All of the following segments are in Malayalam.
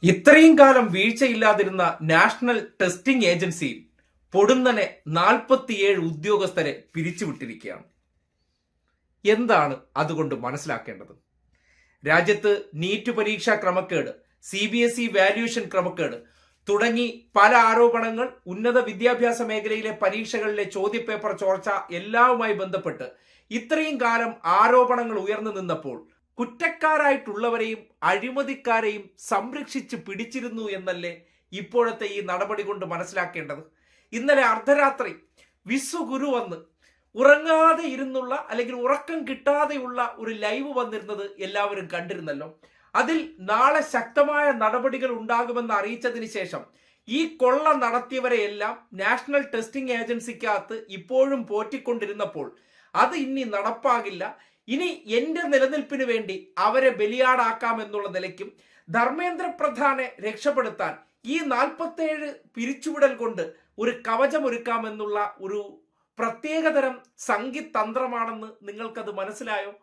ഇത്രയും കാലം വീഴ്ചയില്ലാതിരുന്ന നാഷണൽ ടെസ്റ്റിംഗ് ഏജൻസി പൊടുന്നനെ 47 ഉദ്യോഗസ്ഥരെ പിരിച്ചുവിട്ടിരിക്കുകയാണ്. എന്താണ് അതുകൊണ്ട് മനസ്സിലാക്കേണ്ടത്? രാജ്യത്ത് നീറ്റ് പരീക്ഷാ ക്രമക്കേട്, CBSE വാല്യുവേഷൻ ക്രമക്കേട് തുടങ്ങി പല ആരോപണങ്ങൾ, ഉന്നത വിദ്യാഭ്യാസ മേഖലയിലെ പരീക്ഷകളിലെ ചോദ്യപേപ്പർ ചോർച്ച എല്ലാവുമായി ബന്ധപ്പെട്ട് ഇത്രയും കാലം ആരോപണങ്ങൾ ഉയർന്നു നിന്നപ്പോൾ കുറ്റക്കാരായിട്ടുള്ളവരെയും അഴിമതിക്കാരെയും സംരക്ഷിച്ച് പിടിച്ചിരുന്നു എന്നല്ലേ ഇപ്പോഴത്തെ ഈ നടപടി കൊണ്ട് മനസ്സിലാക്കേണ്ടത്? ഇന്നലെ അർദ്ധരാത്രി വിശ്വഗുരു വന്ന് ഉറങ്ങാതെ ഇരുന്നുള്ള അല്ലെങ്കിൽ ഉറക്കം കിട്ടാതെയുള്ള ഒരു ലൈവ് വന്നിരുന്നത് എല്ലാവരും കണ്ടിരുന്നല്ലോ. അതിൽ നാളെ ശക്തമായ നടപടികൾ ഉണ്ടാകുമെന്ന് അറിയിച്ചതിന് ശേഷം ഈ കൊള്ള നടത്തിയവരെയെല്ലാം നാഷണൽ ടെസ്റ്റിംഗ് ഏജൻസിക്കകത്ത് ഇപ്പോഴും പോറ്റിക്കൊണ്ടിരുന്നപ്പോൾ അത് ഇനി നടപ്പാകില്ല, ഇനി എന്റെ നിലനിൽപ്പിന് വേണ്ടി അവരെ ബലിയാടാക്കാം എന്നുള്ള നിലയ്ക്കും ധർമ്മേന്ദ്ര പ്രധാനെ രക്ഷപ്പെടുത്താൻ ഈ 47 പിരിച്ചുവിടൽ കൊണ്ട് ഒരു കവചമൊരുക്കാമെന്നുള്ള ഒരു പ്രത്യേകതരം സംഘിതന്ത്രമാണെന്ന് നിങ്ങൾക്കത് മനസ്സിലായോ?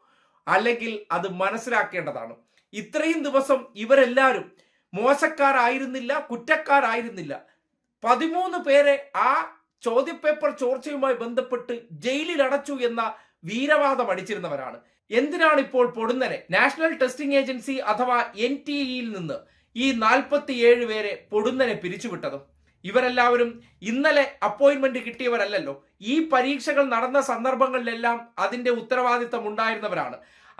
അല്ലെങ്കിൽ അത് മനസ്സിലാക്കേണ്ടതാണ്. ഇത്രയും ദിവസം ഇവരെല്ലാവരും മോശക്കാരായിരുന്നില്ല, കുറ്റക്കാരായിരുന്നില്ല. 13 പേരെ ആ ചോദ്യപേപ്പർ ചോർച്ചയുമായി ബന്ധപ്പെട്ട് ജയിലിൽ അടച്ചു എന്ന വീരവാദം അടിച്ചിരുന്നവരാണ്. എന്തിനാണ് ഇപ്പോൾ പൊടുന്നനെ നാഷണൽ ടെസ്റ്റിംഗ് ഏജൻസി അഥവാ NTEയിൽ നിന്ന് ഈ 47 പേരെ പൊടുന്നനെ പിരിച്ചുവിട്ടതും? ഇവരെല്ലാവരും ഇന്നലെ അപ്പോയിന്റ്മെന്റ് കിട്ടിയവരല്ലല്ലോ. ഈ പരീക്ഷകൾ നടന്ന സന്ദർഭങ്ങളിലെല്ലാം അതിന്റെ ഉത്തരവാദിത്തം ഉണ്ടായിരുന്നവരാണ്.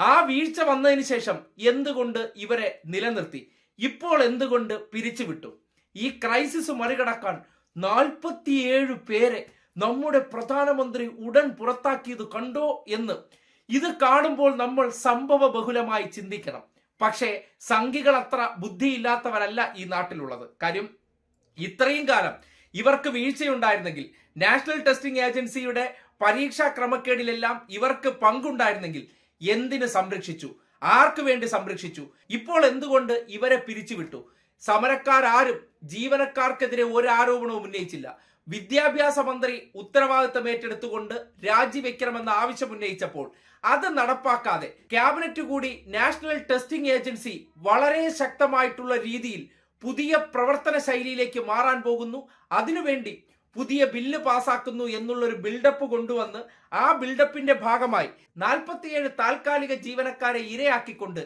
ആ വീഴ്ച വന്നതിന് ശേഷം എന്തുകൊണ്ട് ഇവരെ നിലനിർത്തി? ഇപ്പോൾ എന്തുകൊണ്ട് പിരിച്ചുവിട്ടു? ഈ ക്രൈസിസ് മറികടക്കാൻ 47 പേരെ നമ്മുടെ പ്രധാനമന്ത്രി ഉടൻ പുറത്താക്കിയത് കണ്ടോ എന്ന് ഇത് കാണുമ്പോൾ നമ്മൾ സംഭവ ബഹുലമായി ചിന്തിക്കണം. പക്ഷേ സംഘികൾ അത്ര ബുദ്ധിയില്ലാത്തവരല്ല ഈ നാട്ടിലുള്ളത്. കാര്യം ഇത്രയും കാലം ഇവർക്ക് വീഴ്ചയുണ്ടായിരുന്നെങ്കിൽ, നാഷണൽ ടെസ്റ്റിംഗ് ഏജൻസിയുടെ പരീക്ഷാ ക്രമക്കേടിലെല്ലാം ഇവർക്ക് പങ്കുണ്ടായിരുന്നെങ്കിൽ എന്തിന് സംരക്ഷിച്ചു? ആർക്ക് വേണ്ടി സംരക്ഷിച്ചു? ഇപ്പോൾ എന്തുകൊണ്ട് ഇവരെ പിരിച്ചുവിട്ടു? സമരക്കാരും ജീവനക്കാർക്കെതിരെ ഒരു ആരോപണവും ഉന്നയിച്ചില്ല. വിദ്യാഭ്യാസ മന്ത്രി ഉത്തരവാദിത്തം ഏറ്റെടുത്തുകൊണ്ട് രാജിവെക്കണമെന്ന ആവശ്യം ഉന്നയിച്ചപ്പോൾ അത് നടപ്പാക്കാതെ ക്യാബിനറ്റ് കൂടി നാഷണൽ ടെസ്റ്റിംഗ് ഏജൻസി വളരെ ശക്തമായിട്ടുള്ള രീതിയിൽ പുതിയ പ്രവർത്തന ശൈലിയിലേക്ക് മാറാൻ പോകുന്നു, അതിനുവേണ്ടി പുതിയ ബില്ല് പാസാക്കുന്നു എന്നുള്ളൊരു ബിൽഡപ്പ് കൊണ്ടുവന്ന് ആ ബിൽഡപ്പിന്റെ ഭാഗമായി 47 താൽക്കാലിക ജീവനക്കാരെ ഇരയാക്കിക്കൊണ്ട്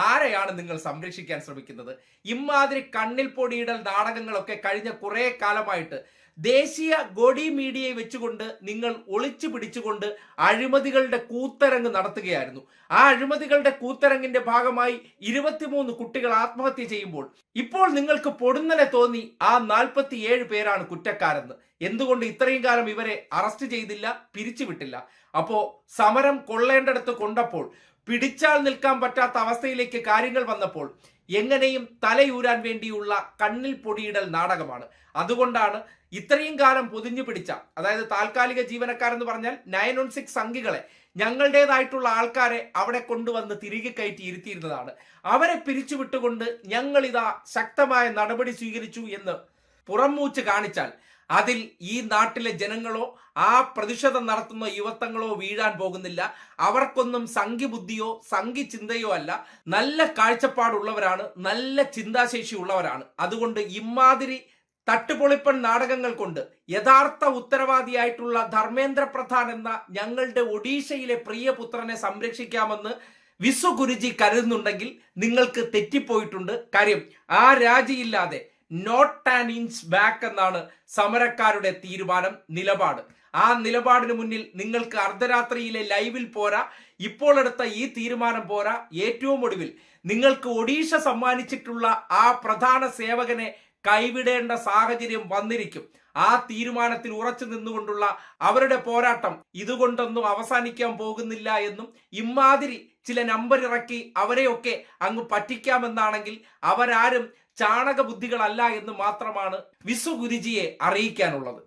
ആരെയാണ് നിങ്ങൾ സംരക്ഷിക്കാൻ ശ്രമിക്കുന്നത്? ഇമാതിരി കണ്ണിൽ പൊടിയിടൽ നാടകങ്ങളൊക്കെ കഴിഞ്ഞ കുറെ കാലമായിട്ട് ദേശീയ ഗോഡി മീഡിയയെ വെച്ചുകൊണ്ട് നിങ്ങൾ ഒളിച്ചു പിടിച്ചുകൊണ്ട് അഴിമതികളുടെ കൂത്തരങ്ങ് നടത്തുകയായിരുന്നു. ആ അഴിമതികളുടെ കൂത്തരങ്ങിന്റെ ഭാഗമായി 23 കുട്ടികൾ ആത്മഹത്യ ചെയ്യുമ്പോൾ ഇപ്പോൾ നിങ്ങൾക്ക് പൊടുന്നനെ തോന്നി ആ 47 പേരാണ് കുറ്റക്കാരെന്ന്. എന്തുകൊണ്ട് ഇത്രയും കാലം ഇവരെ അറസ്റ്റ് ചെയ്തില്ല, പിരിച്ചുവിട്ടില്ല? അപ്പോ സമരം കൊള്ളേണ്ടടുത്ത് കൊണ്ടപ്പോൾ, പിടിച്ചാൽ നിൽക്കാൻ പറ്റാത്ത അവസ്ഥയിലേക്ക് കാര്യങ്ങൾ വന്നപ്പോൾ എങ്ങനെയും തലയൂരാൻ വേണ്ടിയുള്ള കണ്ണിൽ പൊടിയിടൽ നാടകമാണ്. അതുകൊണ്ടാണ് ഇത്രയും കാലം പൊതിഞ്ഞു പിടിച്ച, അതായത് താൽക്കാലിക ജീവനക്കാരെന്ന് പറഞ്ഞാൽ 916 സംഘികളെ, ഞങ്ങളുടേതായിട്ടുള്ള ആൾക്കാരെ അവിടെ കൊണ്ടുവന്ന് തിരികെ കയറ്റി ഇരുത്തിയിരുന്നതാണ്. അവരെ പിരിച്ചുവിട്ടുകൊണ്ട് ഞങ്ങളിതാ ശക്തമായ നടപടി സ്വീകരിച്ചു എന്ന് പുറംമൂച്ച് കാണിച്ചാൽ അതിൽ ഈ നാട്ടിലെ ജനങ്ങളോ ആ പ്രതിഷേധം നടത്തുന്ന യുവത്വങ്ങളോ വീഴാൻ പോകുന്നില്ല. അവർക്കൊന്നും സംഘി ബുദ്ധിയോ സംഘി ചിന്തയോ അല്ല. നല്ല കാഴ്ചപ്പാടുള്ളവരാണ്, നല്ല ചിന്താശേഷി ഉള്ളവരാണ്. അതുകൊണ്ട് ഇമാതിരി തട്ടുപൊളിപ്പൻ നാടകങ്ങൾ കൊണ്ട് യഥാർത്ഥ ഉത്തരവാദിയായിട്ടുള്ള ധർമ്മേന്ദ്ര പ്രധാൻ എന്ന ഞങ്ങളുടെ ഒഡീഷയിലെ പ്രിയപുത്രനെ സംരക്ഷിക്കാമെന്ന് വിശ്വഗുരുജി കരുതുന്നുണ്ടെങ്കിൽ നിങ്ങൾക്ക് തെറ്റിപ്പോയിട്ടുണ്ട്. കാര്യം ആ രാജിയില്ലാതെ നോട്ട് ആൻ ഇഞ്ച് ബാക്ക് എന്നാണ് സമരക്കാരുടെ തീരുമാനം, നിലപാട്. ആ നിലപാടിന് മുന്നിൽ നിങ്ങൾക്ക് അർദ്ധരാത്രിയിലെ ലൈവിൽ പോരാ, ഇപ്പോൾ എടുത്ത ഈ തീരുമാനം പോരാ. ഏറ്റവും ഒടുവിൽ നിങ്ങൾക്ക് ഒഡീഷ സമ്മാനിച്ചിട്ടുള്ള ആ പ്രധാന സേവകനെ കൈവിടേണ്ട സാഹചര്യം വന്നിരിക്കും. ആ തീരുമാനത്തിൽ ഉറച്ചു നിന്നുകൊണ്ടുള്ള അവരുടെ പോരാട്ടം ഇതുകൊണ്ടൊന്നും അവസാനിക്കാൻ പോകുന്നില്ല എന്നും ഇമാതിരി ചില നമ്പർ ഇറക്കി അവരെയൊക്കെ അങ്ങ് പറ്റിക്കാമെന്നാണെങ്കിൽ അവരാരും ചാണക ബുദ്ധികളല്ല എന്ന് മാത്രമാണ് വിശ്വഗുരുജിയെ അറിയിക്കാനുള്ളത്.